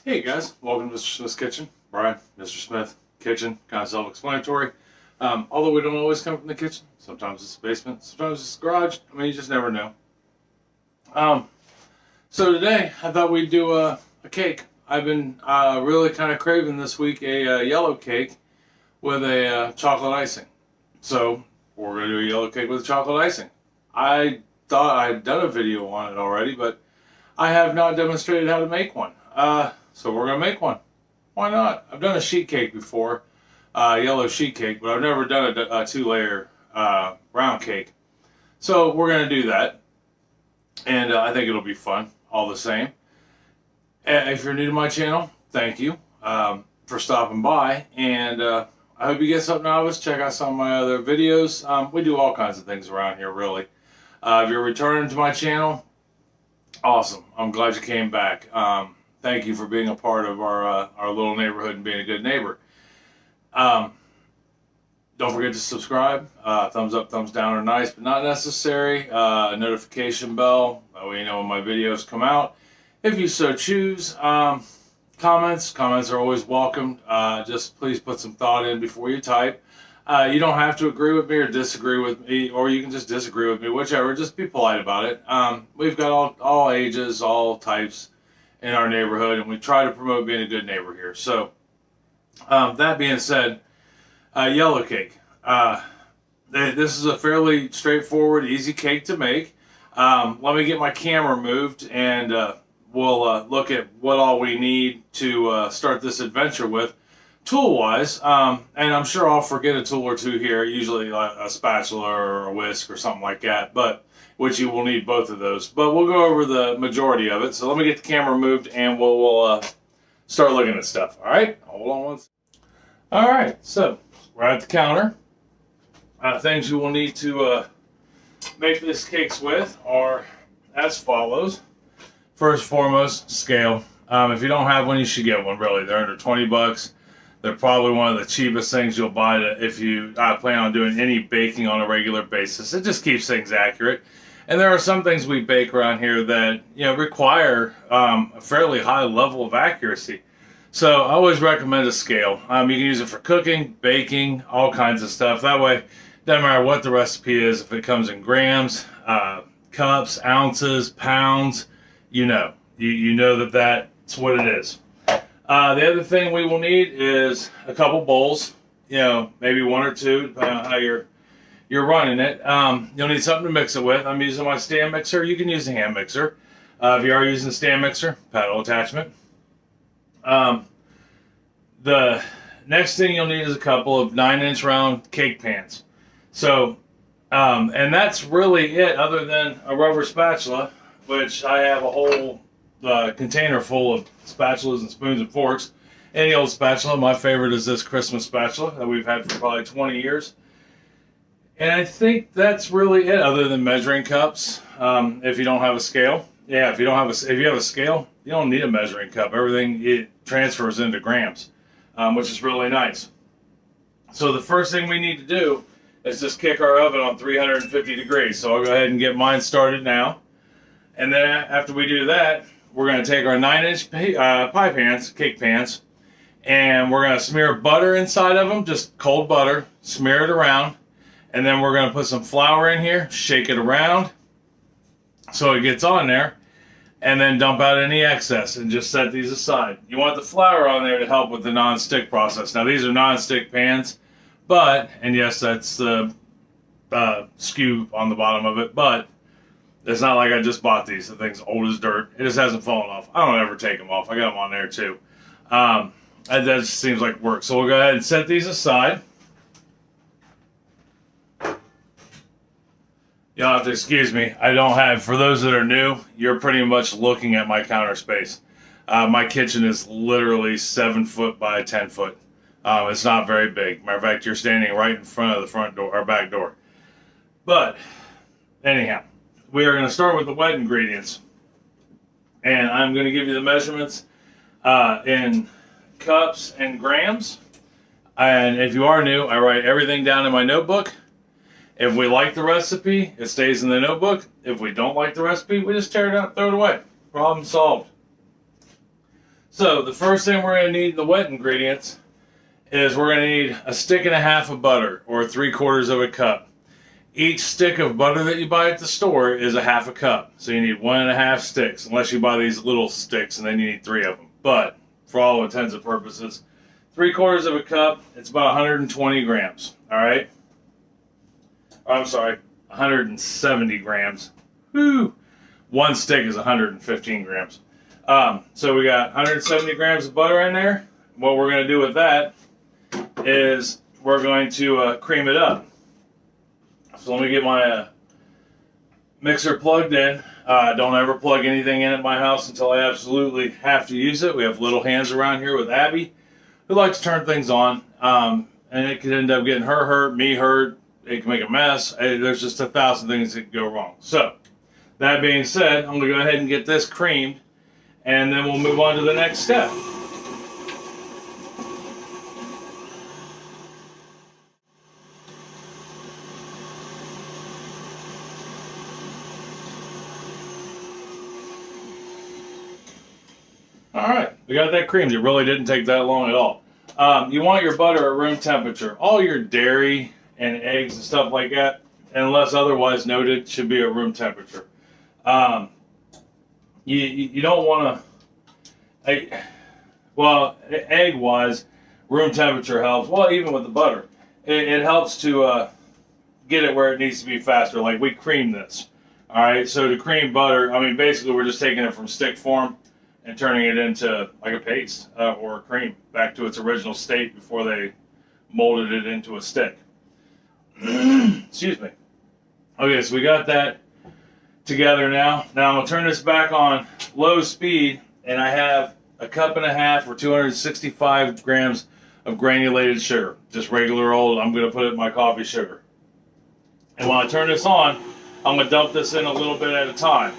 Hey guys, welcome to Mr. Smith's Kitchen. Brian, Mr. Smith, kitchen, kind of self-explanatory. Although we don't always come from the kitchen. Sometimes it's the basement, sometimes it's the garage. I mean, you just never know. So today, I thought we'd do a cake. I've been really kind of craving this week a yellow cake with a chocolate icing. So we're going to do a yellow cake with chocolate icing. I thought I had done a video on it already, but I have not demonstrated how to make one. So we're going to make one. Why not? I've done a sheet cake before, yellow sheet cake, but I've never done a two-layer round cake. So we're going to do that, and I think it'll be fun all the same. If you're new to my channel, thank you for stopping by, and I hope you get something out of us. Check out some of my other videos. We do all kinds of things around here, really. If you're returning to my channel, awesome. I'm glad you came back. Thank you for being a part of our little neighborhood and being a good neighbor. Don't forget to subscribe. Thumbs up, thumbs down are nice, but not necessary. Notification bell, that way you know when my videos come out. If you so choose. Comments are always welcome. Just please put some thought in before you type. You don't have to agree with me or disagree with me, or you can just disagree with me, whichever. Just be polite about it. We've got all ages, all types in our neighborhood, and we try to promote being a good neighbor here. So, that being said, yellow cake. This is a fairly straightforward, easy cake to make. Let me get my camera moved, and we'll look at what all we need to start this adventure with, tool-wise. And I'm sure I'll forget a tool or two here, usually like a spatula or a whisk or something like that, but which you will need both of those. But we'll go over the majority of it. So let me get the camera moved, and we'll start looking at stuff. All right? Hold on one second. All right, so we're at the counter. Things you will need to make this cakes with are as follows. First and foremost, scale. If you don't have one, you should get one, really. They're under 20 bucks. They're probably one of the cheapest things you'll buy if you plan on doing any baking on a regular basis. It just keeps things accurate. And there are some things we bake around here that require a fairly high level of accuracy. So I always recommend a scale. You can use it for cooking, baking, all kinds of stuff. That way, doesn't matter what the recipe is, if it comes in grams, cups, ounces, pounds, you know that's what it is. The other thing we will need is a couple bowls, maybe one or two, depending on how you're running it. You'll need something to mix it with. I'm using my stand mixer. You can use a hand mixer. If you are using a stand mixer, paddle attachment. The next thing you'll need is a couple of 9-inch round cake pans. So, and that's really it, other than a rubber spatula, which I have a whole container full of spatulas and spoons and forks. Any old spatula. My favorite is this Christmas spatula that we've had for probably 20 years. And I think that's really it, other than measuring cups. If you don't have a scale, if you have a scale, you don't need a measuring cup. Everything transfers into grams, which is really nice. So the first thing we need to do is just kick our oven on 350 degrees. So I'll go ahead and get mine started now. And then after we do that, we're going to take our 9-inch pie pans, cake pans, and we're going to smear butter inside of them, just cold butter, smear it around. And then we're going to put some flour in here, shake it around so it gets on there, and then dump out any excess and just set these aside. You want the flour on there to help with the non-stick process. Now these are non-stick pans, and yes, that's the skew on the bottom of it, but it's not like I just bought these. The thing's old as dirt. It just hasn't fallen off. I don't ever take them off. I got them on there too. That just seems like work. So we'll go ahead and set these aside. You'll have to excuse me. For those that are new, you're pretty much looking at my counter space. My kitchen is literally 7 foot by 10 foot. It's not very big. Matter of fact, you're standing right in front of the front door or back door. But anyhow, we are going to start with the wet ingredients. And I'm going to give you the measurements in cups and grams. And if you are new, I write everything down in my notebook. If we like the recipe, it stays in the notebook. If we don't like the recipe, we just tear it out and throw it away. Problem solved. So the first thing we're going to need in the wet ingredients is we're going to need a stick and a half of butter, or 3/4 of a cup. Each stick of butter that you buy at the store is a half a cup. So you need 1.5 sticks, unless you buy these little sticks and then you need 3 of them. But for all intents and purposes, 3/4 of a cup, it's about 120 grams. All right. I'm sorry, 170 grams. Woo! One stick is 115 grams. So we got 170 grams of butter in there. What we're going to do with that is we're going to cream it up. So let me get my mixer plugged in. Don't ever plug anything in at my house until I absolutely have to use it. We have little hands around here with Abby who likes to turn things on, and it could end up getting her hurt, me hurt. It can make a mess. There's just 1,000 things that could go wrong. So that being said, I'm going to go ahead and get this creamed, and then we'll move on to the next step. Alright, we got that creamed. It really didn't take that long at all. You want your butter at room temperature. All your dairy and eggs and stuff like that, unless otherwise noted, should be at room temperature. You don't want to, well, egg-wise, room temperature helps. Well, even with the butter, it helps to get it where it needs to be faster. Like we cream this. Alright, so to cream butter, I mean, basically we're just taking it from stick form and turning it into like a paste or a cream back to its original state before they molded it into a stick. Excuse me. Okay, so we got that together now. Now I'm going to turn this back on low speed, and I have 1.5 cups or 265 grams of granulated sugar. Just regular old, I'm going to put it in my coffee sugar. And when I turn this on, I'm going to dump this in a little bit at a time.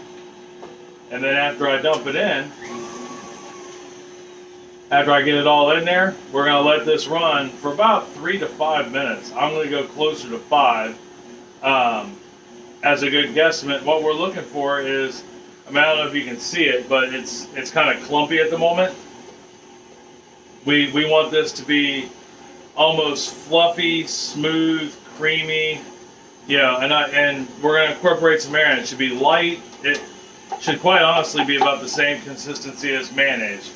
And then after I dump it in, after I get it all in there, we're going to let this run for about 3 to 5 minutes. I'm going to go closer to 5 as a good guesstimate. What we're looking for is, I mean, I don't know if you can see it, but it's kind of clumpy at the moment. We want this to be almost fluffy, smooth, creamy, you know, and we're going to incorporate some air in. It should be light. It should quite honestly be about the same consistency as mayonnaise.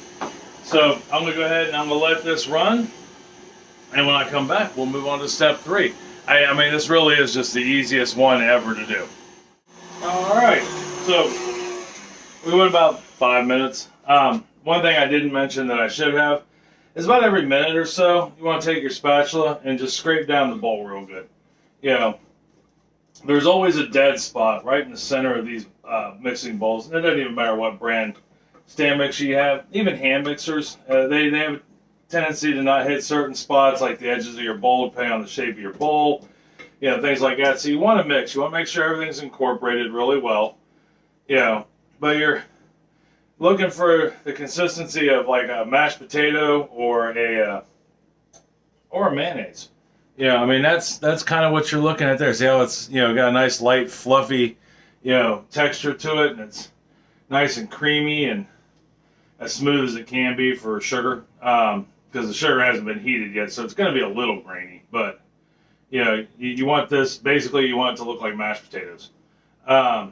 So I'm going to go ahead and I'm going to let this run, and when I come back, we'll move on to step 3. I mean, this really is just the easiest one ever to do. Alright, so we went about 5 minutes. One thing I didn't mention that I should have is about every minute or so, you want to take your spatula and just scrape down the bowl real good. You know, there's always a dead spot right in the center of these mixing bowls. It doesn't even matter what brand stand mixer you have. Even hand mixers, they have a tendency to not hit certain spots, like the edges of your bowl, depending on the shape of your bowl, you know, things like that. So you want to mix. You want to make sure everything's incorporated really well, you know, but you're looking for the consistency of like a mashed potato or a mayonnaise. Yeah, I mean, that's kind of what you're looking at there. See how it's, you know, got a nice light, fluffy, you know, texture to it, and it's nice and creamy and as smooth as it can be for sugar, because the sugar hasn't been heated yet, so it's going to be a little grainy. But you know, you want this, basically, you want it to look like mashed potatoes, and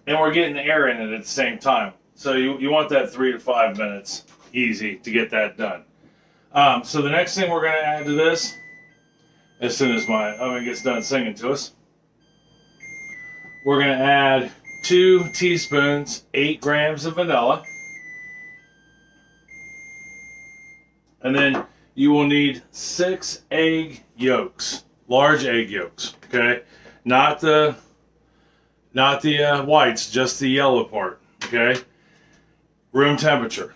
we're getting the air in it at the same time. So you want that 3 to 5 minutes, easy to get that done. So the next thing we're going to add to this, as soon as my oven gets done singing to us, we're going to add 2 teaspoons, 8 grams of vanilla. And then you will need 6 egg yolks, large egg yolks, okay? Not the whites, just the yellow part, okay? Room temperature.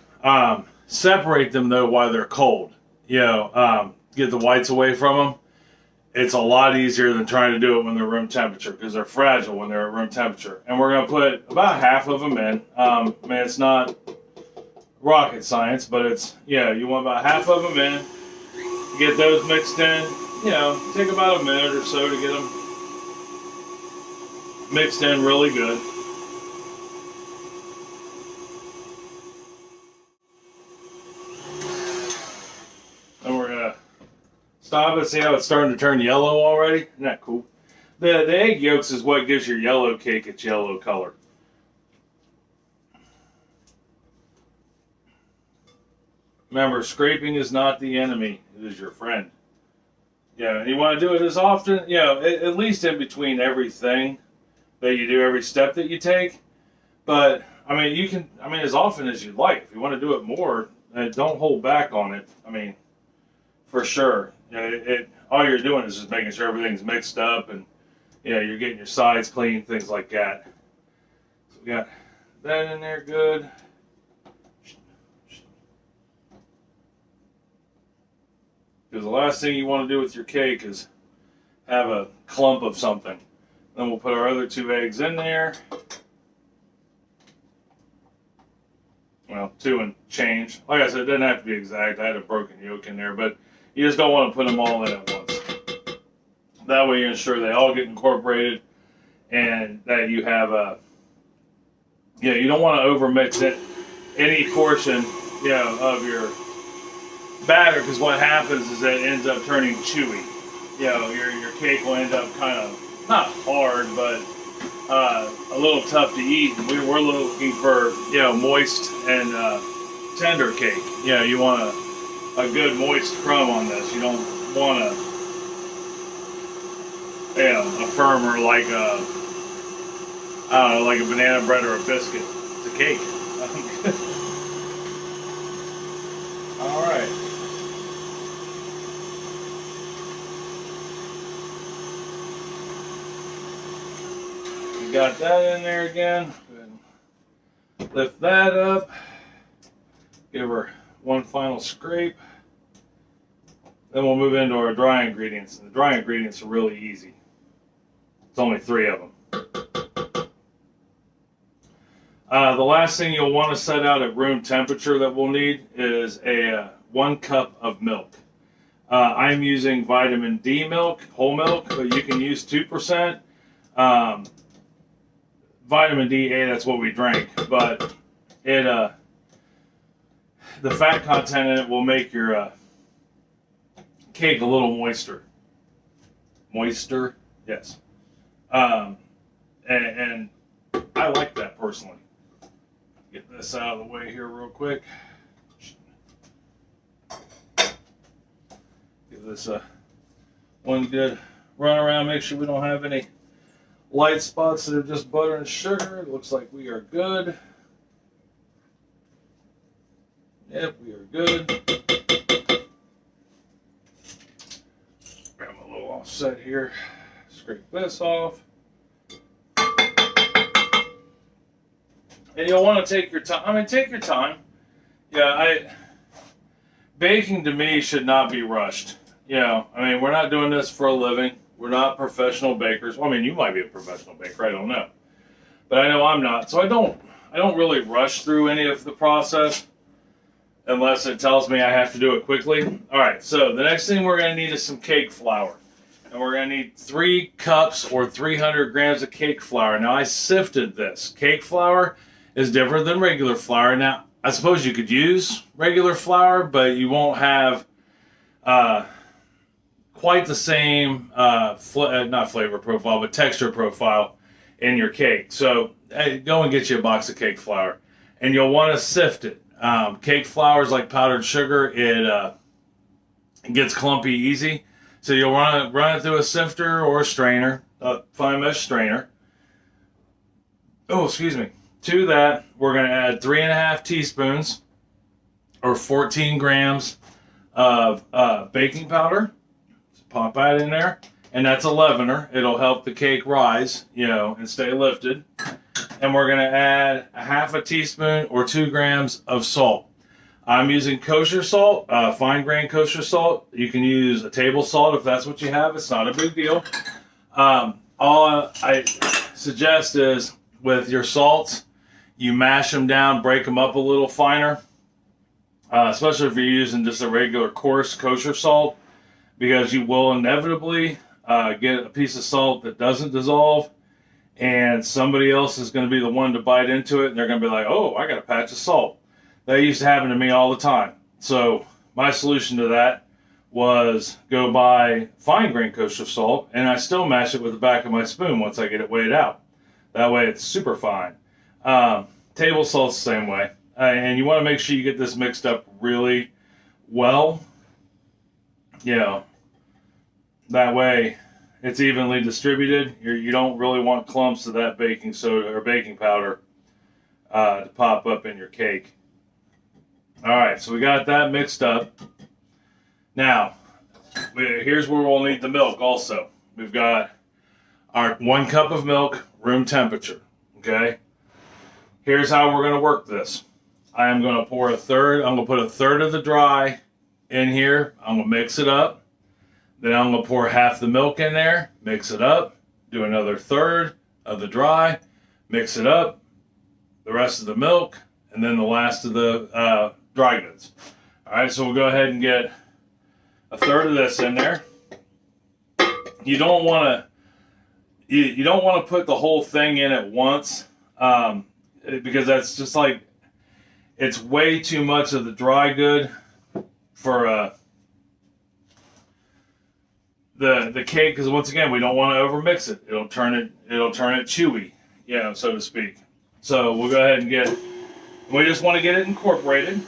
Separate them though while they're cold. You know, get the whites away from them. It's a lot easier than trying to do it when they're room temperature, because they're fragile when they're at room temperature. And we're going to put about half of them in. I mean, it's not rocket science, but it's, yeah, you want about half of them in. Get those mixed in. You know, take about a minute or so to get them mixed in really good. stop it. See how it's starting to turn yellow already? Isn't that cool? The egg yolks is what gives your yellow cake its yellow color. Remember, scraping is not the enemy. It is your friend. Yeah, and you want to do it as often, at least in between everything that you do, every step that you take. But, I mean, you can, as often as you'd like. If you want to do it more, don't hold back on it. I mean, for sure. All you're doing is just making sure everything's mixed up and, you're getting your sides clean, things like that. So we got that in there good. Because the last thing you want to do with your cake is have a clump of something. Then we'll put our other 2 eggs in there. Well, 2 and change. Like I said, it doesn't have to be exact. I had a broken yolk in there, but you just don't want to put them all in at once. That way you ensure they all get incorporated and that you have a, you don't want to overmix it, any portion, of your batter, because what happens is that it ends up turning chewy. Your cake will end up kind of, not hard, but a little tough to eat. We're looking for, moist and tender cake. You want a good moist crumb on this. You don't want a firmer like a, I don't know, like a banana bread or a biscuit. It's a cake. All right. Got that in there again. Lift that up. Give her one final scrape. Then we'll move into our dry ingredients. And the dry ingredients are really easy. It's only 3 of them. The last thing you'll want to set out at room temperature that we'll need is a 1 cup of milk. I'm using vitamin D milk, whole milk, but you can use 2%. Vitamin D, that's what we drank, but the fat content in it will make your cake a little moister. Moister, yes. And I like that personally. Get this out of the way here real quick. Give this one good run around. Make sure we don't have any light spots that are just butter and sugar. It looks like we are good. Yep, we are good. Grab a little offset here. Scrape this off. And you'll want to take your time. Take your time. Baking to me should not be rushed. We're not doing this for a living. We're not professional bakers. Well, you might be a professional baker. I don't know. But I know I'm not. So I don't really rush through any of the process unless it tells me I have to do it quickly. All right, so the next thing we're going to need is some cake flour. And we're going to need 3 cups or 300 grams of cake flour. Now, I sifted this. Cake flour is different than regular flour. Now, I suppose you could use regular flour, but you won't have quite the same, not flavor profile, but texture profile in your cake. So go and get you a box of cake flour. And you'll want to sift it. Cake flour is like powdered sugar. It gets clumpy easy. So you'll run it through a sifter or a strainer, a fine mesh strainer. Oh, excuse me. To that, we're going to add 3.5 teaspoons or 14 grams of baking powder. So pop that in there. And that's a leavener. It'll help the cake rise, and stay lifted. And we're going to add 1/2 teaspoon or 2 grams of salt. I'm using kosher salt, fine grain kosher salt. You can use a table salt if that's what you have. It's not a big deal. All I suggest is with your salts, you mash them down, break them up a little finer, especially if you're using just a regular coarse kosher salt, because you will inevitably get a piece of salt that doesn't dissolve, and somebody else is going to be the one to bite into it, and they're going to be like, oh, I got a patch of salt. That used to happen to me all the time. So my solution to that was go buy fine grain kosher salt, and I still mash it with the back of my spoon once I get it weighed out. That way it's super fine. Table salt's the same way. And you want to make sure you get this mixed up really well. You know, that way it's evenly distributed. You don't really want clumps of that baking soda or baking powder to pop up in your cake. Alright, so we got that mixed up. Now, here's where we'll need the milk also. We've got our 1 cup of milk, room temperature. Okay? Here's how we're going to work this. I am going to pour I'm going to put a third of the dry in here. I'm going to mix it up. Then I'm going to pour half the milk in there, mix it up, do another third of the dry, mix it up, the rest of the milk, and then the last of the dry goods. All right, so we'll go ahead and get a third of this in there. You don't want to put the whole thing in at once because that's just like, it's way too much of the dry good for the cake, because once again we don't want to overmix it. It'll turn it chewy, so to speak. So we'll go ahead and we just want to get it incorporated.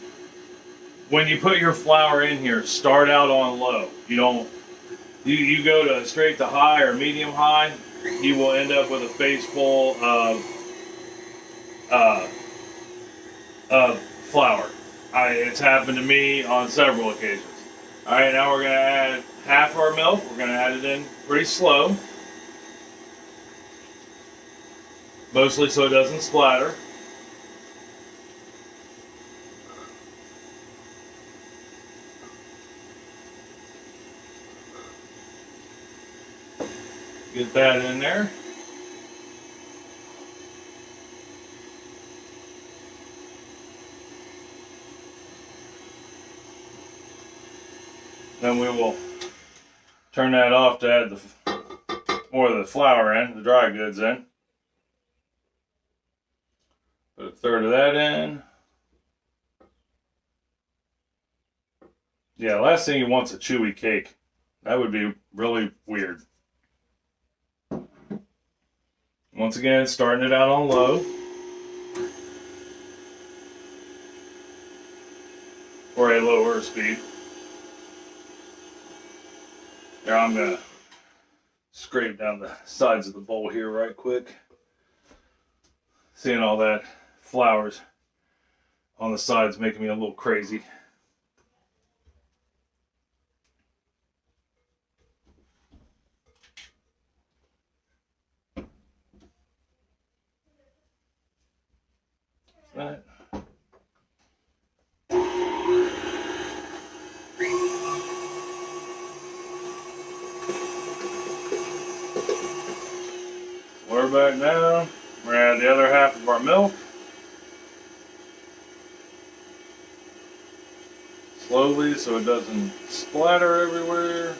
When you put your flour in here, start out on low. You go straight to high or medium high, you will end up with a face full of flour. It's happened to me on several occasions. Alright, now we're going to add half our milk. We're going to add it in pretty slow. Mostly so it doesn't splatter. Get that in there. Then we will turn that off to add more of the flour in, the dry goods in. Put a third of that in. Yeah, last thing you want is a chewy cake. That would be really weird. Once again, starting it out on low. Or a lower speed. Now I'm going to scrape down the sides of the bowl here right quick. Seeing all that flour's on the sides making me a little crazy. That. We're back down. We're going to add the other half of our milk. Slowly so it doesn't splatter everywhere.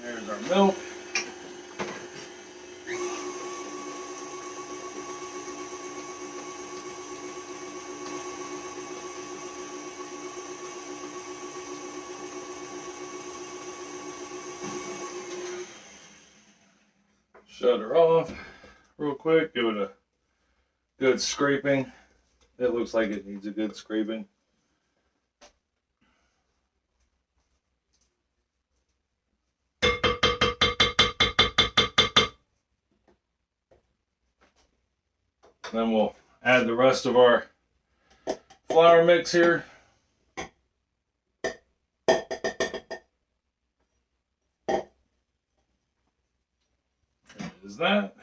There's our milk. Shut her off real quick, give it a good scraping. It looks like it needs a good scraping. Then we'll add the rest of our flour mix here. Is that?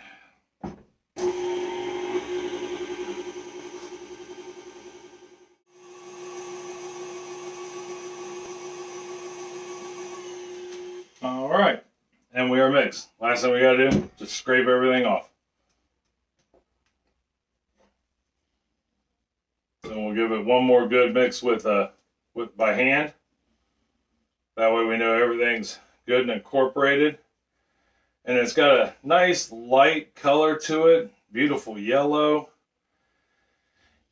All right, and we are mixed. Last thing we gotta do, just scrape everything off. Then we'll give it one more good mix with by hand. That way we know everything's good and incorporated. And it's got a nice light color to it, beautiful yellow.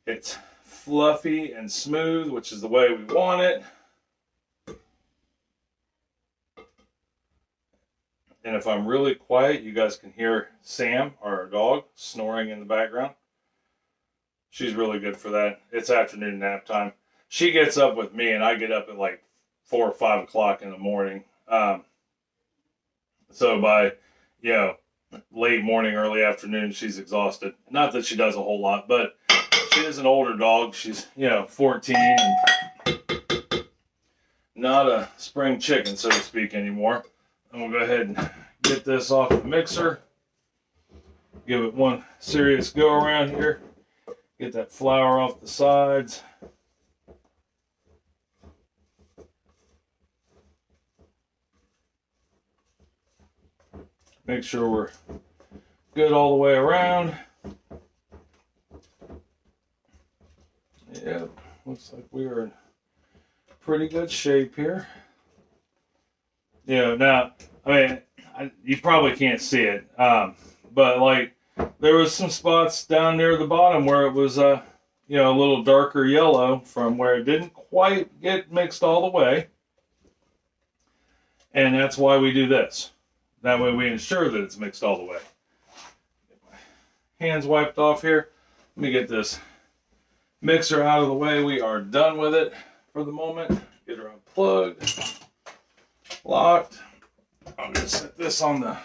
It's fluffy and smooth, which is the way we want it. if I'm really quiet, you guys can hear Sam, our dog, snoring in the background. She's really good for that. It's afternoon nap time. She gets up with me, and I get up at like 4 or 5 o'clock in the morning. So by, late morning, early afternoon, she's exhausted. Not that she does a whole lot, but she is an older dog. She's, 14 and not a spring chicken, so to speak, anymore. And we'll go ahead and get this off the mixer. Give it one serious go around here. Get that flour off the sides. Make sure we're good all the way around. Yeah, looks like we are in pretty good shape here. Now, you probably can't see it, but like there was some spots down near the bottom where it was a little darker yellow from where it didn't quite get mixed all the way. And that's why we do this. That way we ensure that it's mixed all the way. Get my hands wiped off here. Let me get this mixer out of the way. We are done with it for the moment. Get her unplugged, locked. I'm going to set this on the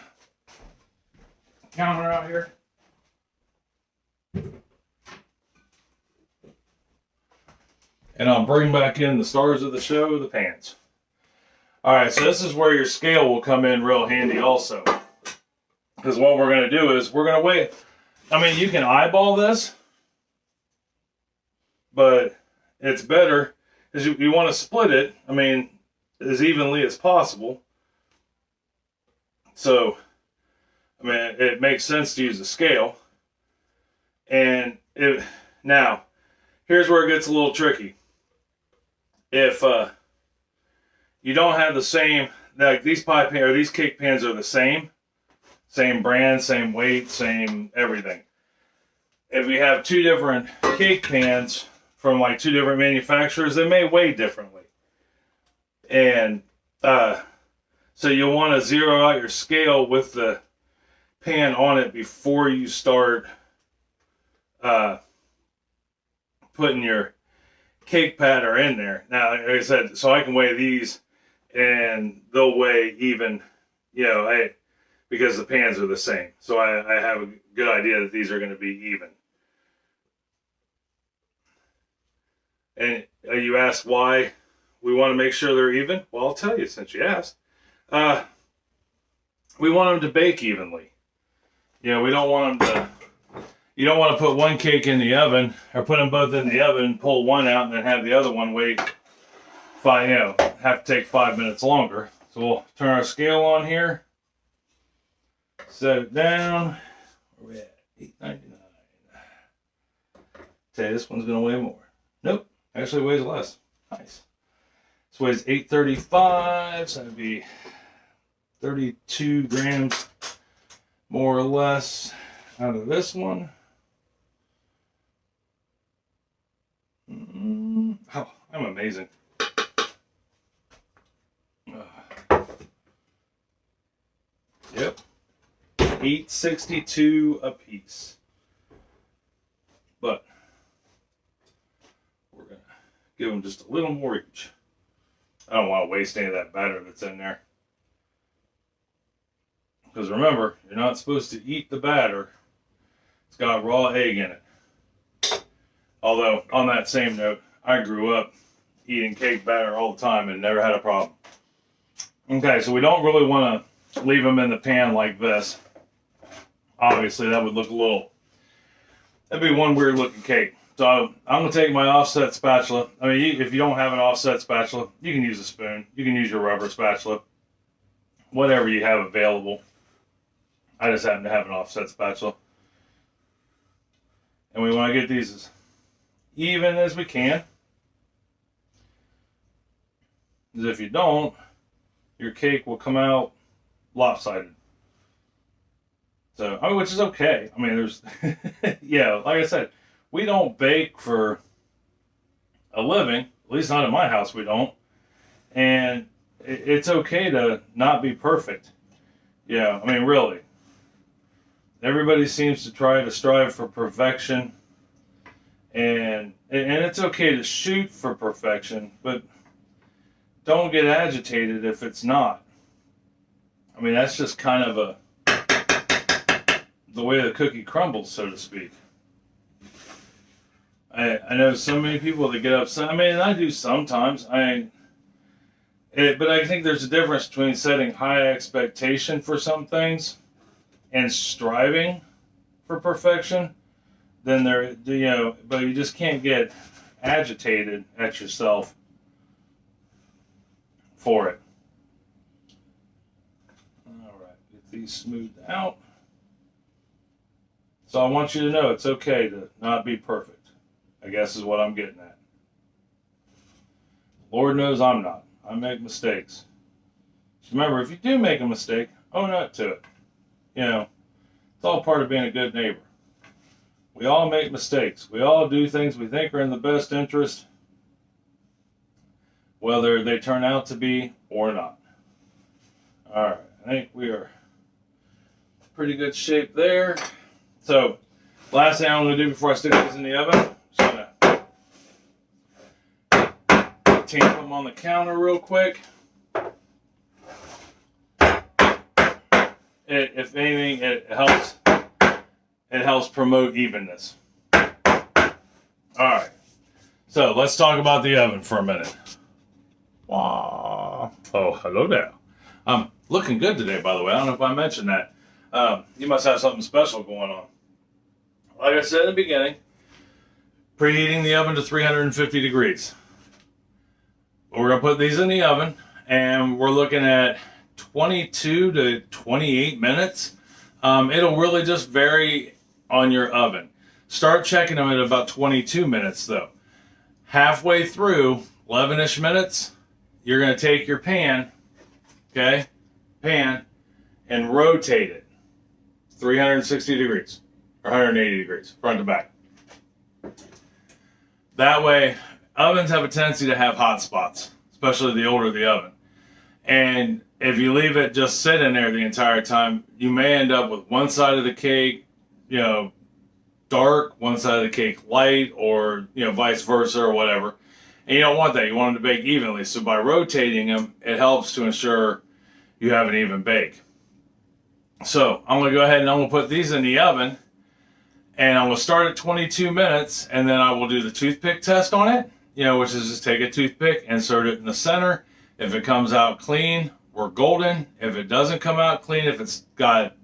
counter out here. And I'll bring back in the stars of the show, the pans. Alright, so this is where your scale will come in real handy also. Because what we're going to do is we're going to weigh. You can eyeball this, but it's better because you want to split it, as evenly as possible. So, it makes sense to use a scale. And now, here's where it gets a little tricky. If you don't have the same, like these pie pan or these cake pans are the same brand, same weight, same everything. If you have two different cake pans from like two different manufacturers, they may weigh differently. And so you'll want to zero out your scale with the pan on it before you start putting your cake batter in there. Now, like I said, so I can weigh these and they'll weigh even, because the pans are the same. So I have a good idea that these are going to be even. And you asked why we want to make sure they're even? Well, I'll tell you since you asked. We want them to bake evenly. We don't want them to. You don't want to put one cake in the oven or put them both in the oven, pull one out, and then have the other one wait. Have to take 5 minutes longer. So we'll turn our scale on here. Set it down. Where we at? $8.99. Tell you, this one's going to weigh more. Nope. Actually weighs less. Nice. This weighs 835, so that'd be 32 grams more or less out of this one. Oh, I'm amazing. Yep. 862 a piece. But we're going to give them just a little more each. I don't want to waste any of that batter that's in there. Because remember, you're not supposed to eat the batter. It's got raw egg in it. Although, on that same note, I grew up eating cake batter all the time and never had a problem. Okay, so we don't really want to leave them in the pan like this. Obviously, that would look that'd be one weird looking cake. So I'm going to take my offset spatula. If you don't have an offset spatula, you can use a spoon. You can use your rubber spatula. Whatever you have available. I just happen to have an offset spatula. And we want to get these as even as we can. Because if you don't, your cake will come out lopsided. So, which is okay. There's, like I said, we don't bake for a living. At least not in my house, we don't. And it's okay to not be perfect. Yeah, I mean, really. Everybody seems to try to strive for perfection. And it's okay to shoot for perfection, but don't get agitated if it's not. I mean, that's just kind of the way the cookie crumbles, so to speak. I know so many people that get upset. I mean, and I do sometimes. But I think there's a difference between setting high expectation for some things and striving for perfection. Then but you just can't get agitated at yourself for it. All right, get these smoothed out. So I want you to know it's okay to not be perfect, I guess is what I'm getting at. Lord knows I'm not. I make mistakes. Just remember, if you do make a mistake, own up to it. It's all part of being a good neighbor. We all make mistakes. We all do things we think are in the best interest, whether they turn out to be or not. All right, I think we are in pretty good shape there. So, last thing I'm going to do before I stick these in the oven, just going to tamp them on the counter real quick. If anything, it helps. It helps promote evenness. Alright, so let's talk about the oven for a minute. Wow. Oh, hello there. Looking good today, by the way. I don't know if I mentioned that. You must have something special going on. Like I said in the beginning, preheating the oven to 350 degrees. We're going to put these in the oven, and we're looking at 22 to 28 minutes. It'll really just vary on your oven. Start checking them at about 22 minutes though. Halfway through, 11-ish minutes, you're going to take your pan, and rotate it 360 degrees or 180 degrees, front to back. That way, ovens have a tendency to have hot spots, especially the older the oven. And if you leave it just sitting there the entire time, you may end up with one side of the cake, dark, one side of the cake light, or, vice versa or whatever. And you don't want that. You want them to bake evenly. So by rotating them, it helps to ensure you have an even bake. So I'm going to go ahead and I'm going to put these in the oven. And I'm going to start at 22 minutes. And then I will do the toothpick test on it, which is just take a toothpick, insert it in the center. If it comes out clean, we're golden. If it doesn't come out clean, if it's got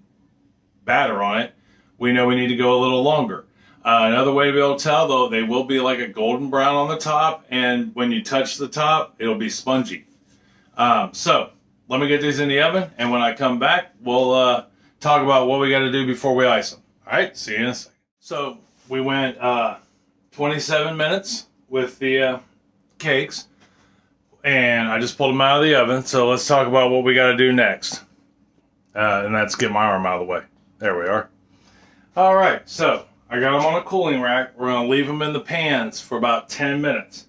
batter on it, we know we need to go a little longer. Another way to be able to tell, though, they will be like a golden brown on the top, and when you touch the top, it'll be spongy. So let me get these in the oven, and when I come back, we'll talk about what we got to do before we ice them. All right, see you in a second. So we went 27 minutes with the cakes, and I just pulled them out of the oven. So let's talk about what we got to do next, and that's get my arm out of the way. There we are. All right, so I got them on a cooling rack. We're going to leave them in the pans for about 10 minutes.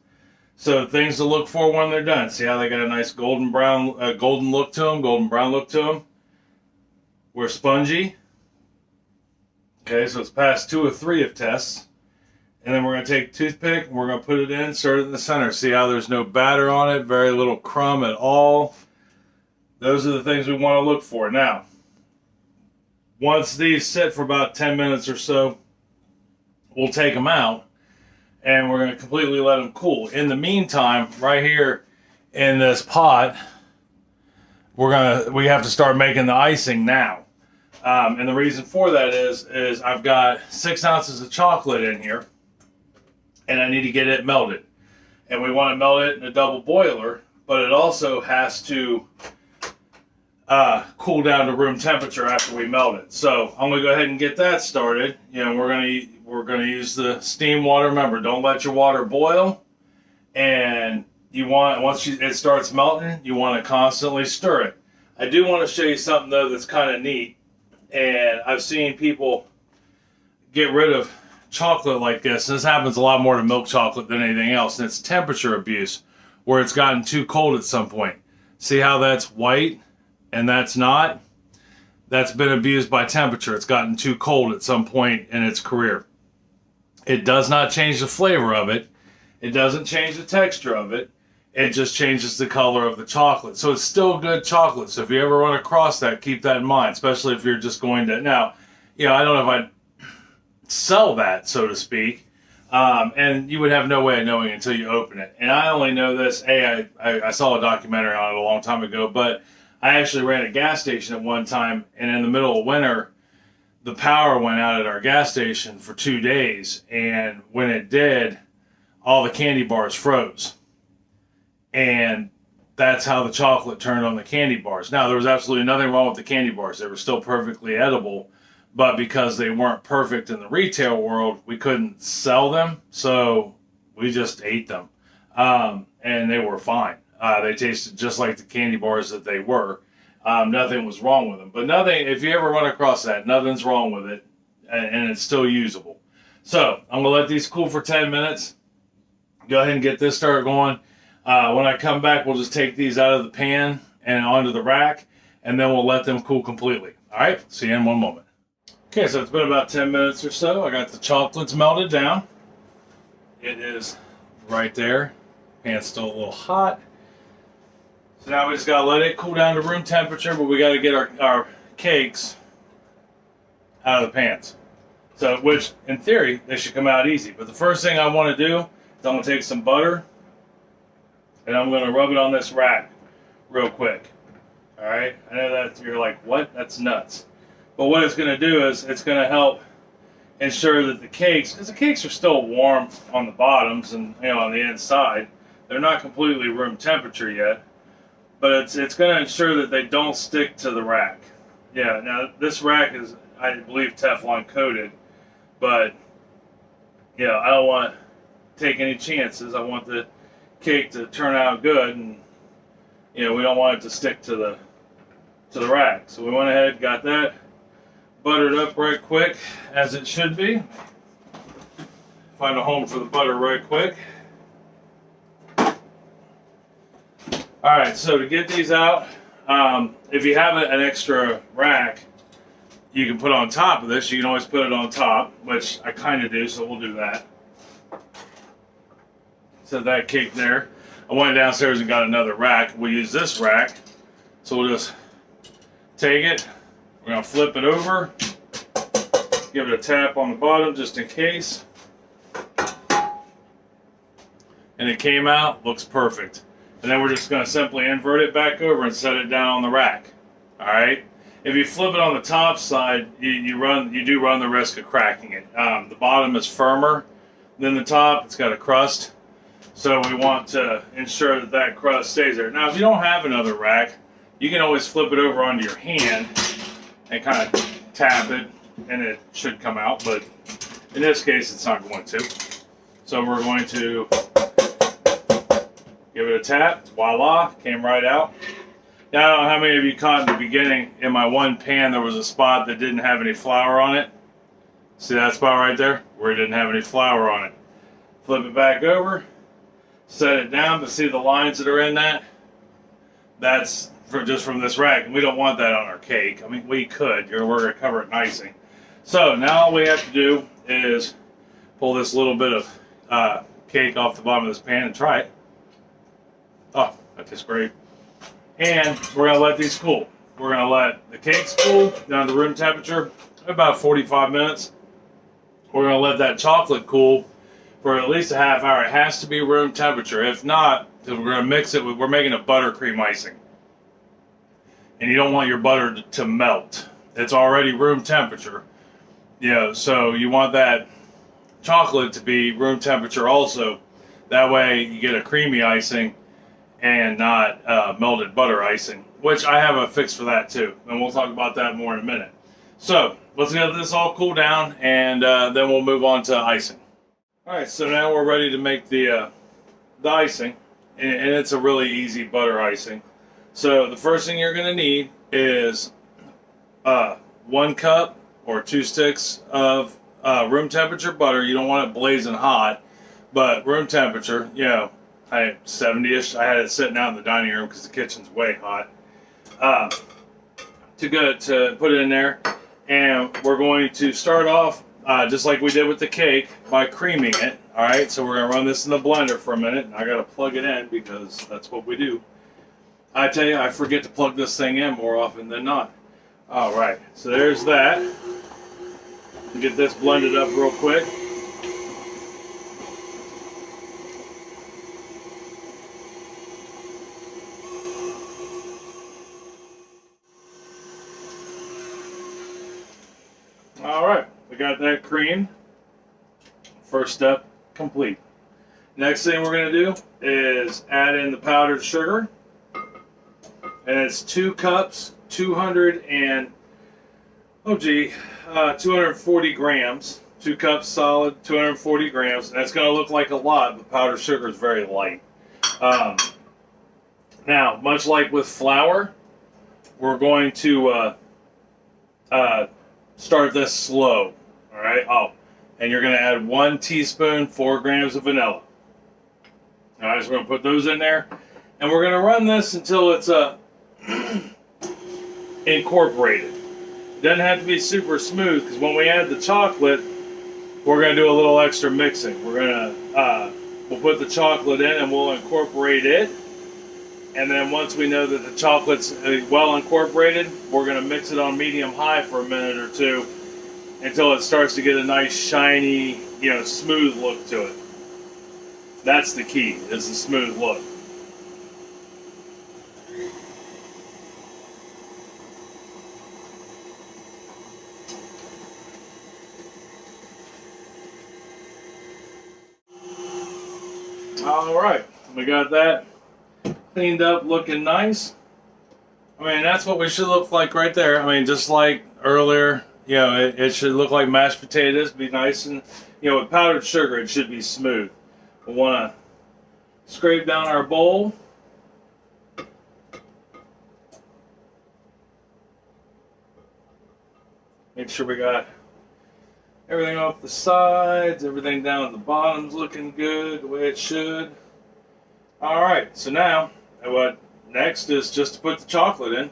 So things to look for when they're done. See how they got a nice golden brown, golden look to them, golden brown look to them. We're spongy. Okay, so it's passed 2 or 3 of tests. And then we're going to take a toothpick and we're going to put it in, insert it in the center. See how there's no batter on it, very little crumb at all. Those are the things we want to look for. Now, once these sit for about 10 minutes or so, we'll take them out and we're going to completely let them cool. In the meantime, right here in this pot, we have to start making the icing now. And the reason for that is I've got 6 ounces of chocolate in here and I need to get it melted. And we want to melt it in a double boiler, but it also has to cool down to room temperature after we melt it. So I'm going to go ahead and get that started. We're going to use the steam water. Remember, don't let your water boil. And once it starts melting, you want to constantly stir it. I do want to show you something though that's kind of neat. And I've seen people get rid of chocolate like this. This happens a lot more to milk chocolate than anything else. And it's temperature abuse, where it's gotten too cold at some point. See how that's white and that's not? that's been abused by temperature. It's gotten too cold at some point in its career. It does not change the flavor of it. It doesn't change the texture of it. It just changes the color of the chocolate. So it's still good chocolate. So if you ever run across that, keep that in mind, especially if you're just going to... Now, you know, I don't know if I'd sell that, so to speak. And you would have no way of knowing until you open it. And I only know this, I saw a documentary on it a long time ago, but I actually ran a gas station at one time, and in the middle of winter, the power went out at our gas station for 2 days. And when it did, all the candy bars froze. And that's how the chocolate turned on the candy bars. Now, there was absolutely nothing wrong with the candy bars. They were still perfectly edible. But because they weren't perfect in the retail world, we couldn't sell them. So we just ate them. And they were fine. They tasted just like the candy bars that they were. Nothing was wrong with them. But nothing, if you ever run across that, nothing's wrong with it. And it's still usable. So I'm going to let these cool for 10 minutes. Go ahead and get this started going. When I come back, we'll just take these out of the pan and onto the rack, and then we'll let them cool completely. All right, see you in one moment. Okay, so it's been about 10 minutes or so. I got the chocolates melted down. It is right there. Pan's still a little hot. So now we just got to let it cool down to room temperature, but we got to get our cakes out of the pans. So, which, in theory, they should come out easy. But the first thing I want to do is I'm going to take some butter, and I'm going to rub it on this rack real quick. All right? I know that you're like, what? That's nuts. But what it's going to do is it's going to help ensure that the cakes, because the cakes are still warm on the bottoms and, you know, on the inside. They're not completely room temperature yet. But it's going to ensure that they don't stick to the rack. Yeah, now this rack is, I believe, Teflon coated. But, you know, I don't want to take any chances. I want the cake to turn out good, and you know, we don't want it to stick to the rack. So we went ahead, got that buttered up right quick, as it should be. Find a home for the butter right quick. Alright, so to get these out, if you have an extra rack you can put on top of this, you can always put it on top, which I kind of do, so we'll do that. Set that cake there. I went downstairs and got another rack. We'll use this rack. So we'll just take it. We're going to flip it over. Give it a tap on the bottom just in case. And it came out. Looks perfect. And then we're just going to simply invert it back over and set it down on the rack. Alright? If you flip it on the top side, you do run the risk of cracking it. The bottom is firmer than the top. It's got a crust. So we want to ensure that that crust stays there. Now, if you don't have another rack, you can always flip it over onto your hand and kind of tap it, and it should come out. But in this case, it's not going to. So we're going to give it a tap. Voila, came right out. Now, I don't know how many of you caught in the beginning, in my one pan, there was a spot that didn't have any flour on it. See that spot right there? Where it didn't have any flour on it. Flip it back over. Set it down, but see the lines that are in that? That's just from this rack. We don't want that on our cake. I mean, we could. We're going to cover it in icing. So now all we have to do is pull this little bit of cake off the bottom of this pan and try it. Oh, that tastes great. And we're going to let these cool. We're going to let the cakes cool down to room temperature about 45 minutes. We're going to let that chocolate cool for at least a half hour. It has to be room temperature. If not, we're going to mix it with, we're making a buttercream icing. And you don't want your butter to melt. It's already room temperature. You know, so you want that chocolate to be room temperature also. That way you get a creamy icing and not melted butter icing, which I have a fix for that too. And we'll talk about that more in a minute. So let's get this all cool down, and then we'll move on to icing. Alright, so now we're ready to make the icing, and it's a really easy butter icing. So the first thing you're going to need is 1 cup or 2 sticks of room temperature butter. You don't want it blazing hot, but room temperature, you know, 70-ish. I had it sitting out in the dining room because the kitchen's way hot. to put it in there, and we're going to start off just like we did with the cake by creaming it. All right, so we're gonna run this in the blender for a minute. I gotta plug it in because that's what we do. I tell you, I forget to plug this thing in more often than not. All right, so there's that. Get this blended up real quick. All right, we got that cream. First step complete. Next thing we're going to do is add in the powdered sugar. And it's 2 cups, 240 grams. 2 cups solid, 240 grams. And that's going to look like a lot, but powdered sugar is very light. Now, much like with flour, we're going to start this slow. All right. Oh, and you're going to add 1 teaspoon, 4 grams of vanilla. All right, so we're going to put those in there, and we're going to run this until it's incorporated. It doesn't have to be super smooth, because when we add the chocolate, we're going to do a little extra mixing. We're going to we'll put the chocolate in, and we'll incorporate it. And then once we know that the chocolate's well incorporated, we're going to mix it on medium-high for a minute or two until it starts to get a nice, shiny, smooth look to it. That's the key, is the smooth look. All right, we got that cleaned up, looking nice. I mean, that's what we should look like right there. I mean, just like earlier, it should look like mashed potatoes, be nice, and with powdered sugar, it should be smooth. We want to scrape down our bowl. Make sure we got everything off the sides, everything down at the bottom's looking good, the way it should. All right, so now what next is just to put the chocolate in.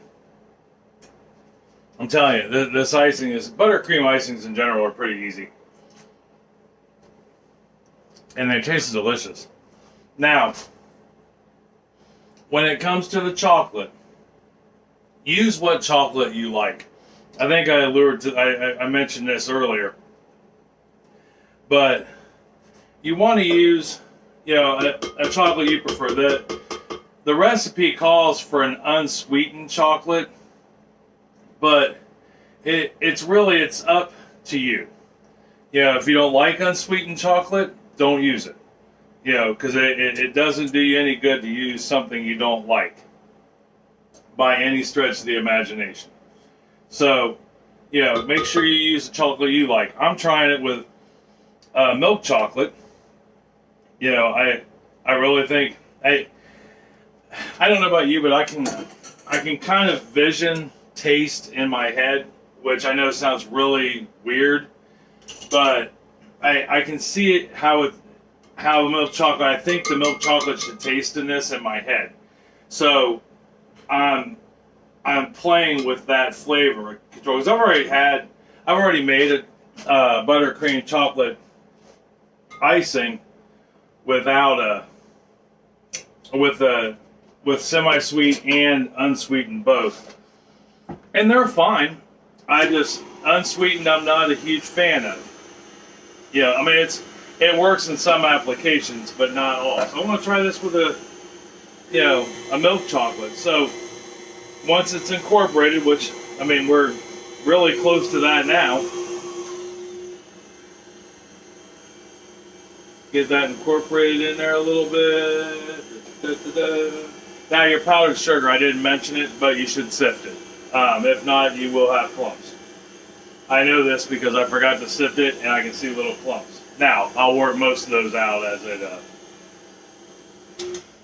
I'm telling you, this icing buttercream icings in general are pretty easy. And they taste delicious. Now, when it comes to the chocolate, use what chocolate you like. I think I mentioned this earlier. But you want to use, a chocolate you prefer. The recipe calls for an unsweetened chocolate, but it's up to you. If you don't like unsweetened chocolate, don't use it. Because it doesn't do you any good to use something you don't like by any stretch of the imagination. So, make sure you use the chocolate you like. I'm trying it with milk chocolate. I really think I don't know about you, but I can kind of vision taste in my head, which I know sounds really weird, but I can see it how milk chocolate. I think the milk chocolate should taste in this in my head. So I'm playing with that flavor control, because I've already made a buttercream chocolate icing with semi-sweet and unsweetened both, and they're fine. Unsweetened I'm not a huge fan of. I mean it works in some applications, but not all. So I want to try this with a milk chocolate. So once it's incorporated, which I mean we're really close to that now. Get that incorporated in there a little bit. Now your powdered sugar, I didn't mention it, but you should sift it. If not, you will have clumps. I know this because I forgot to sift it, and I can see little clumps. Now I'll work most of those out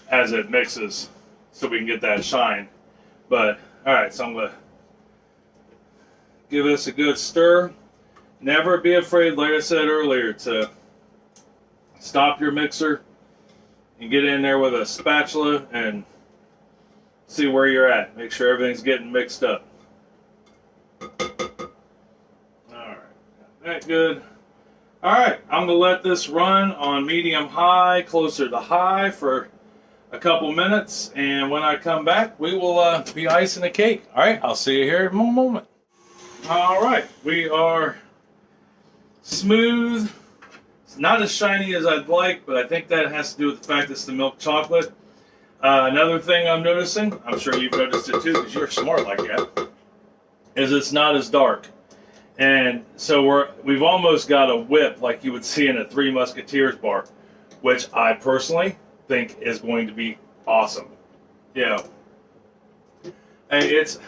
as it mixes, so we can get that shine. But all right, so I'm gonna give this a good stir. Never be afraid, like I said earlier, to stop your mixer and get in there with a spatula and see where you're at. Make sure everything's getting mixed up. that good. All right, I'm gonna let this run on medium high, closer to high for a couple minutes, and when I come back, we will be icing the cake. All right, I'll see you here in a moment. All right, we are smooth. It's not as shiny as I'd like, but I think that has to do with the fact it's the milk chocolate. Another thing I'm noticing, I'm sure you've noticed it too because you're smart like that, is it's not as dark. And so we've almost got a whip like you would see in a Three Musketeers bar, which I personally think is going to be awesome. Yeah. And it's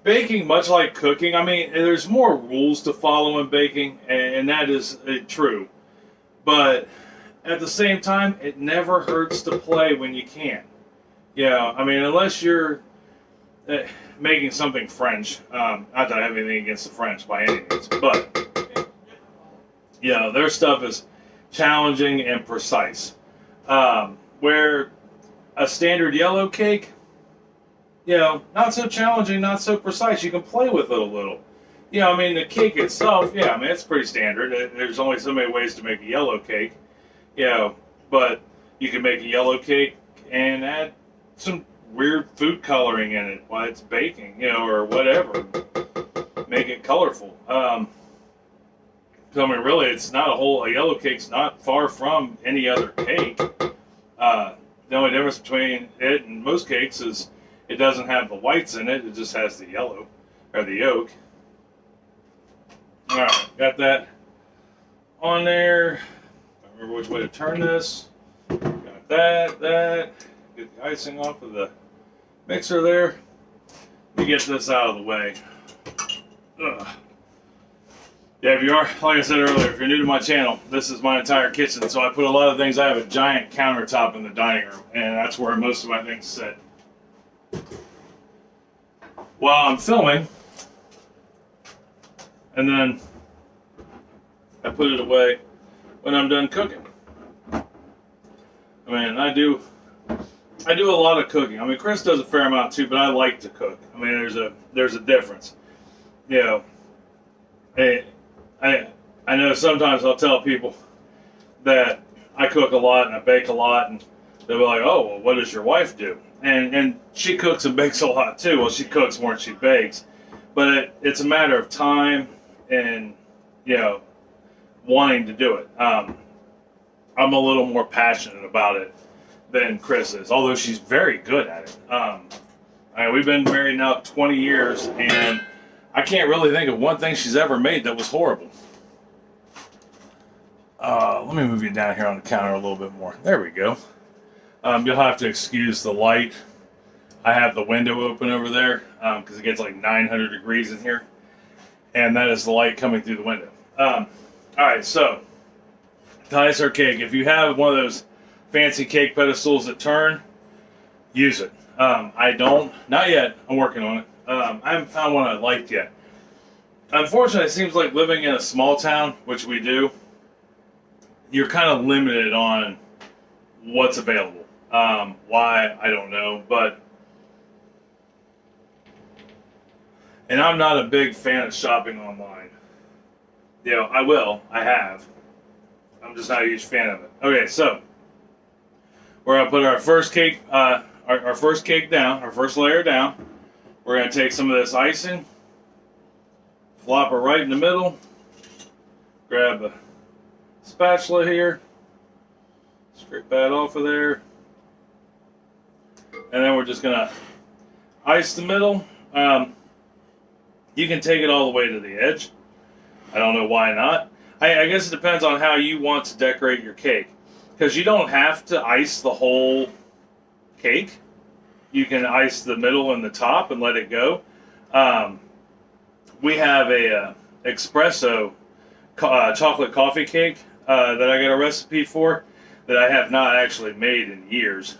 baking, much like cooking. I mean, there's more rules to follow in baking, and that is true. But at the same time, it never hurts to play when you can. Yeah, I mean, unless you're making something French. Not that I have anything against the French by any means, but yeah, their stuff is challenging and precise. Where a standard yellow cake, you know, not so challenging, not so precise. You can play with it a little. You know, I mean, the cake itself, yeah, I mean, it's pretty standard. There's only so many ways to make a yellow cake, you know, but you can make a yellow cake and add some weird food coloring in it while it's baking, you know, or whatever. Make it colorful. So, I mean, really, it's not a yellow cake's not far from any other cake. The only difference between it and most cakes is it doesn't have the whites in it, it just has the yellow, or the yolk. Alright, got that on there. I remember which way to turn this. Got that. Get the icing off of the mixer there. Let me get this out of the way. Ugh. Yeah, if you are, like I said earlier, if you're new to my channel, this is my entire kitchen. So I put a lot of things. I have a giant countertop in the dining room, and that's where most of my things sit. While I'm filming, and then I put it away when I'm done cooking. I mean, I do a lot of cooking. I mean, Chris does a fair amount too, but I like to cook. I mean, there's a difference. You know, I know sometimes I'll tell people that I cook a lot and I bake a lot, and they'll be like, "Oh, well, what does your wife do?" And she cooks and bakes a lot too. Well, she cooks more than she bakes, but it's a matter of time and, you know, wanting to do it. I'm a little more passionate about it than Chris is, although she's very good at it. I mean, we've been married now 20 years, and I can't really think of one thing she's ever made that was horrible. Let me move you down here on the counter a little bit more. There we go. You'll have to excuse the light. I have the window open over there because it gets like 900 degrees in here, and that is the light coming through the window. All right, so to ice our cake, if you have one of those fancy cake pedestals that turn, use it. I don't, not yet. I'm working on it. I haven't found one I liked yet. Unfortunately, it seems like living in a small town, which we do, you're kind of limited on what's available. Why, I don't know, but, and I'm not a big fan of shopping online. You know, I have. I'm just not a huge fan of it. Okay, so we're gonna put our first cake, our first cake down, our first layer down. We're gonna take some of this icing, flop it right in the middle, grab a spatula here, scrape that off of there, and then we're just gonna ice the middle. You can take it all the way to the edge. I don't know why not. I guess it depends on how you want to decorate your cake, because you don't have to ice the whole cake. You can ice the middle and the top and let it go. We have a espresso chocolate coffee cake that I got a recipe for that I have not actually made in years.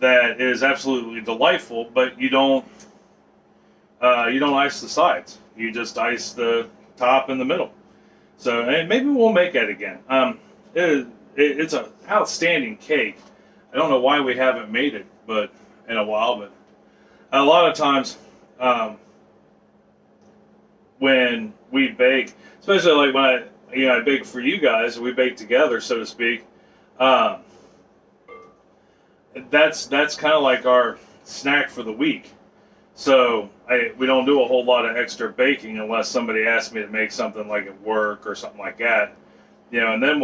That is absolutely delightful, but you don't ice the sides. You just ice the top and the middle. So maybe we'll make that again. It's an outstanding cake. I don't know why we haven't made it, but in a while. But a lot of times, when we bake, especially like when I bake for you guys, we bake together, so to speak. That's kind of like our snack for the week. So we don't do a whole lot of extra baking unless somebody asks me to make something like at work or something like that, and then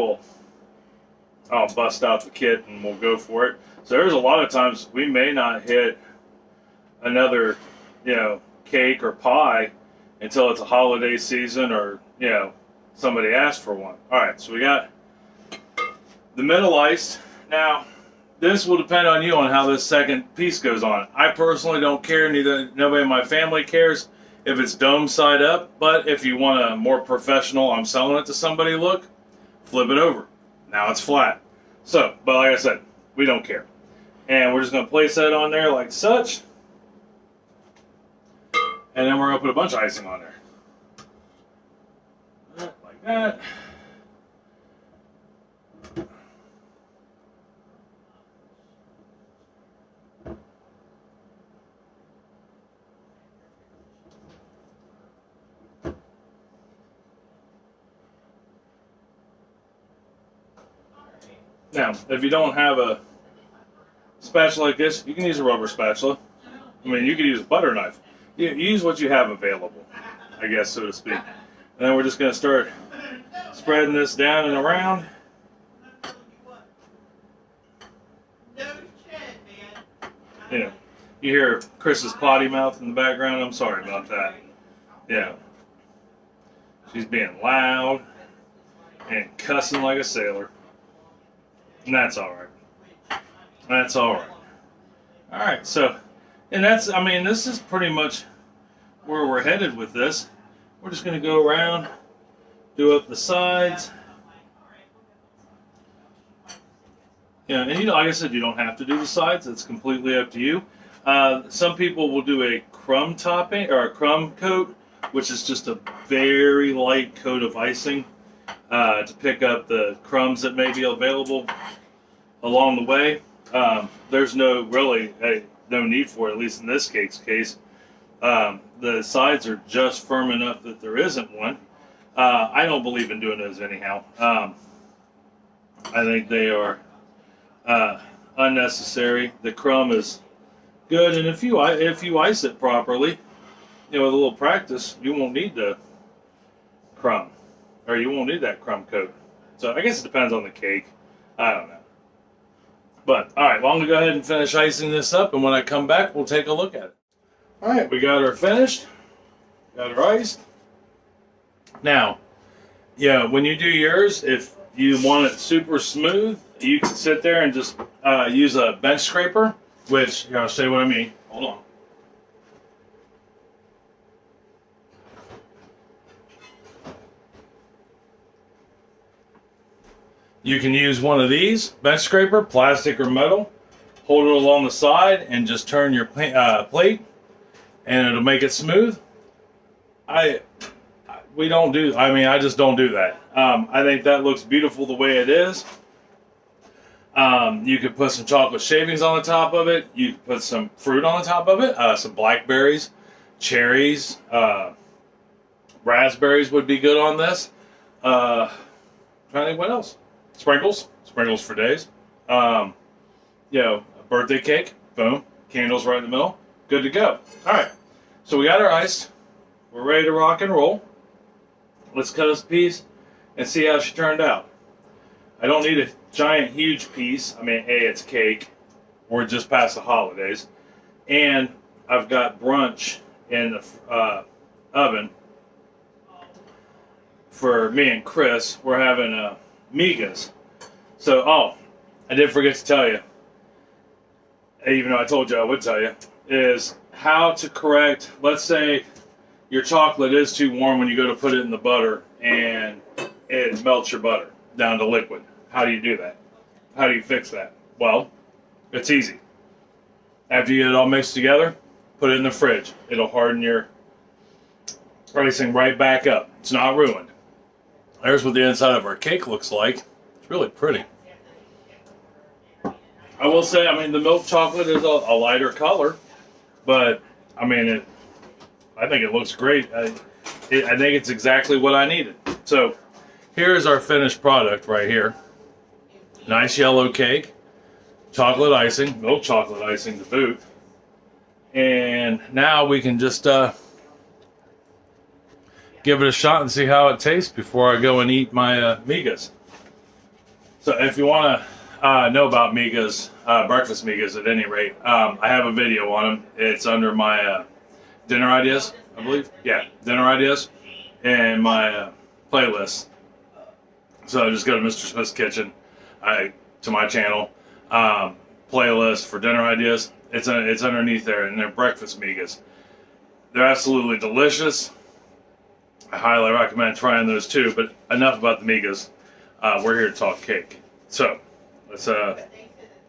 I'll bust out the kit and we'll go for it. So there's a lot of times we may not hit another, cake or pie until it's a holiday season or, somebody asked for one. All right, so we got the middle iced. Now, this will depend on you on how this second piece goes on. I personally don't care, nobody in my family cares if it's dome side up, but if you want a more professional, I'm selling it to somebody look, flip it over. Now it's flat. So, but like I said, we don't care. And we're just going to place that on there like such. And then we're going to put a bunch of icing on there. Like that. Now, if you don't have a spatula like this, you can use a rubber spatula. I mean, you could use a butter knife. You use what you have available, I guess, so to speak. And then we're just going to start spreading this down and around. You hear Chris's potty mouth in the background. I'm sorry about that. Yeah. She's being loud and cussing like a sailor. And that's all right. That's all right. All right, so, and this is pretty much where we're headed with this. We're just going to go around, do up the sides. And like I said, you don't have to do the sides. It's completely up to you. Some people will do a crumb topping or a crumb coat, which is just a very light coat of icing to pick up the crumbs that may be available along the way. There's no need for it, at least in this cake's case. The sides are just firm enough that there isn't one. I don't believe in doing those anyhow. I think they are unnecessary. The crumb is good, and if you ice it properly, with a little practice, you won't need the crumb, or you won't need that crumb coat. So I guess it depends on the cake. I don't know. But, all right, well, I'm going to go ahead and finish icing this up, and when I come back, we'll take a look at it. All right, we got her finished. Got her iced. Now, when you do yours, if you want it super smooth, you can sit there and just use a bench scraper, which, I'll show you what I mean. Hold on. You can use one of these, bench scraper, plastic or metal, hold it along the side and just turn your plate and it'll make it smooth. I just don't do that. I think that looks beautiful the way it is. You could put some chocolate shavings on the top of it. You could put some fruit on the top of it, some blackberries, cherries, raspberries would be good on this. Trying to think what else. Sprinkles for days. A birthday cake, boom, candles right in the middle, good to go. All right, so we got our ice. We're ready to rock and roll. Let's cut this piece and see how she turned out. I don't need a giant, huge piece. I mean, it's cake. We're just past the holidays, and I've got brunch in the oven for me and Chris. We're having migas. So, I did forget to tell you, even though I told you I would tell you, is how to correct, let's say your chocolate is too warm when you go to put it in the butter and it melts your butter down to liquid. How do you do that? How do you fix that? Well, it's easy. After you get it all mixed together, put it in the fridge. It'll harden your icing right back up. It's not ruined. There's what the inside of our cake looks like. It's really pretty. I will say, the milk chocolate is a lighter color, but I think it looks great. I think it's exactly what I needed. So here's our finished product right here. Nice yellow cake, chocolate icing, milk chocolate icing to boot. And now we can just give it a shot and see how it tastes before I go and eat my migas. So if you want to know about migas, breakfast migas at any rate, I have a video on them. It's under my dinner ideas, I believe. Yeah, dinner ideas and my playlist. So just go to Mr. Smith's Kitchen, to my channel, playlist for dinner ideas. It's underneath there, and they're breakfast migas. They're absolutely delicious. I highly recommend trying those too. But enough about the migas. We're here to talk cake. So let's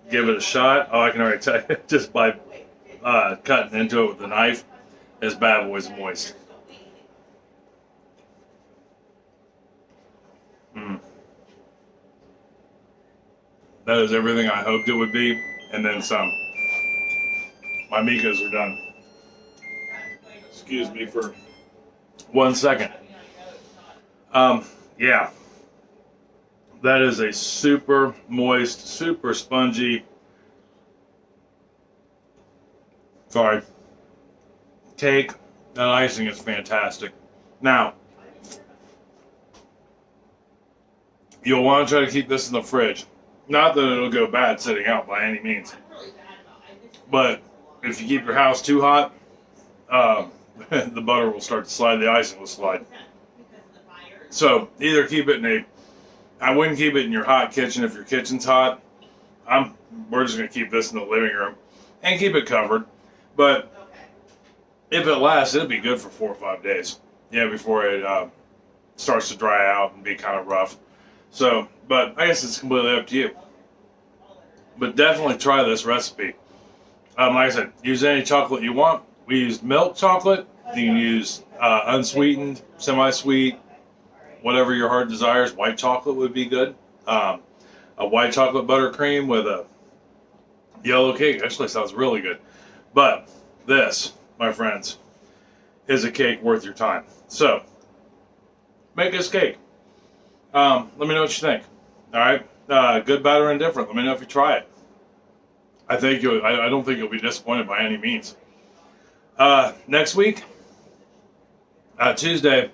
give it a shot. Oh, I can already tell you just by cutting into it with a knife, this bad boy's moist. That is everything I hoped it would be, and then some. My migas are done. Excuse me for 1 second. Yeah. That is a super moist, super spongy, cake. That icing is fantastic. Now, you'll want to try to keep this in the fridge. Not that it'll go bad sitting out by any means. But if you keep your house too hot, the butter will start to slide, the icing will slide. So either keep it in I wouldn't keep it in your hot kitchen if your kitchen's hot. We're just going to keep this in the living room and keep it covered. But if it lasts, it'll be good for 4 or 5 days. Yeah, before it starts to dry out and be kind of rough. So, but I guess it's completely up to you. But definitely try this recipe. Like I said, use any chocolate you want. We used milk chocolate. You can use unsweetened, semi-sweet, whatever your heart desires. White chocolate would be good. A white chocolate buttercream with a yellow cake actually sounds really good. But this, my friends, is a cake worth your time. So, make this cake. Let me know what you think. All right, good, bad, or indifferent. Let me know if you try it. I don't think you'll be disappointed by any means. Next week, Tuesday,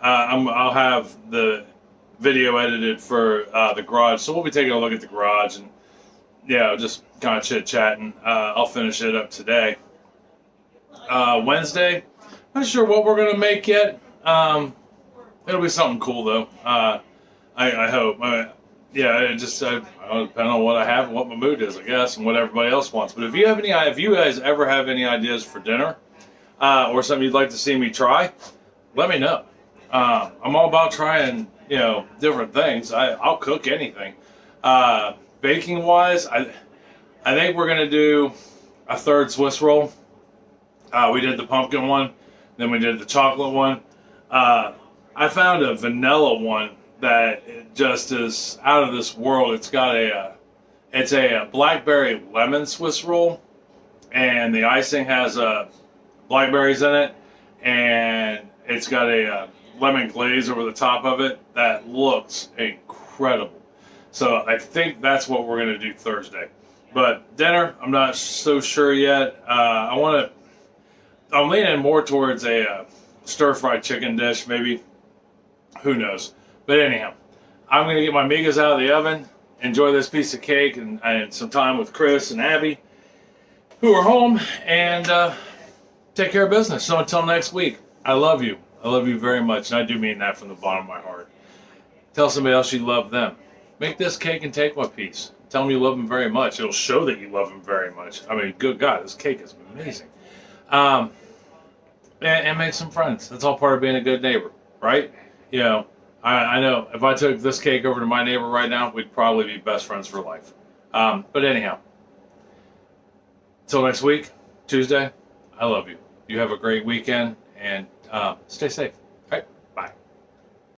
I'll have the video edited for the garage. So we'll be taking a look at the garage and just kind of chit-chatting. I'll finish it up today. Wednesday, not sure what we're gonna make yet. It'll be something cool though. I hope. It just depend on what I have and what my mood is, I guess, and what everybody else wants. But if you guys ever have any ideas for dinner, or something you'd like to see me try, let me know. I'm all about trying, different things. I'll cook anything. Baking wise, I think we're gonna do a third Swiss roll. We did the pumpkin one, then we did the chocolate one. I found a vanilla one that just is out of this world. It's got it's a blackberry lemon Swiss roll, and the icing has blackberries in it, and it's got a lemon glaze over the top of it that looks incredible. So I think that's what we're gonna do Thursday. But dinner, I'm not so sure yet. I'm leaning more towards a stir-fried chicken dish, maybe. Who knows? But anyhow, I'm going to get my migas out of the oven, enjoy this piece of cake, and some time with Chris and Abby, who are home, and take care of business. So until next week, I love you. I love you very much, and I do mean that from the bottom of my heart. Tell somebody else you love them. Make this cake and take one piece. Tell them you love them very much. It'll show that you love them very much. I mean, good God, this cake is amazing. And make some friends. That's all part of being a good neighbor, right? I know if I took this cake over to my neighbor right now, we'd probably be best friends for life. But anyhow, until next week, Tuesday, I love you. You have a great weekend, and stay safe.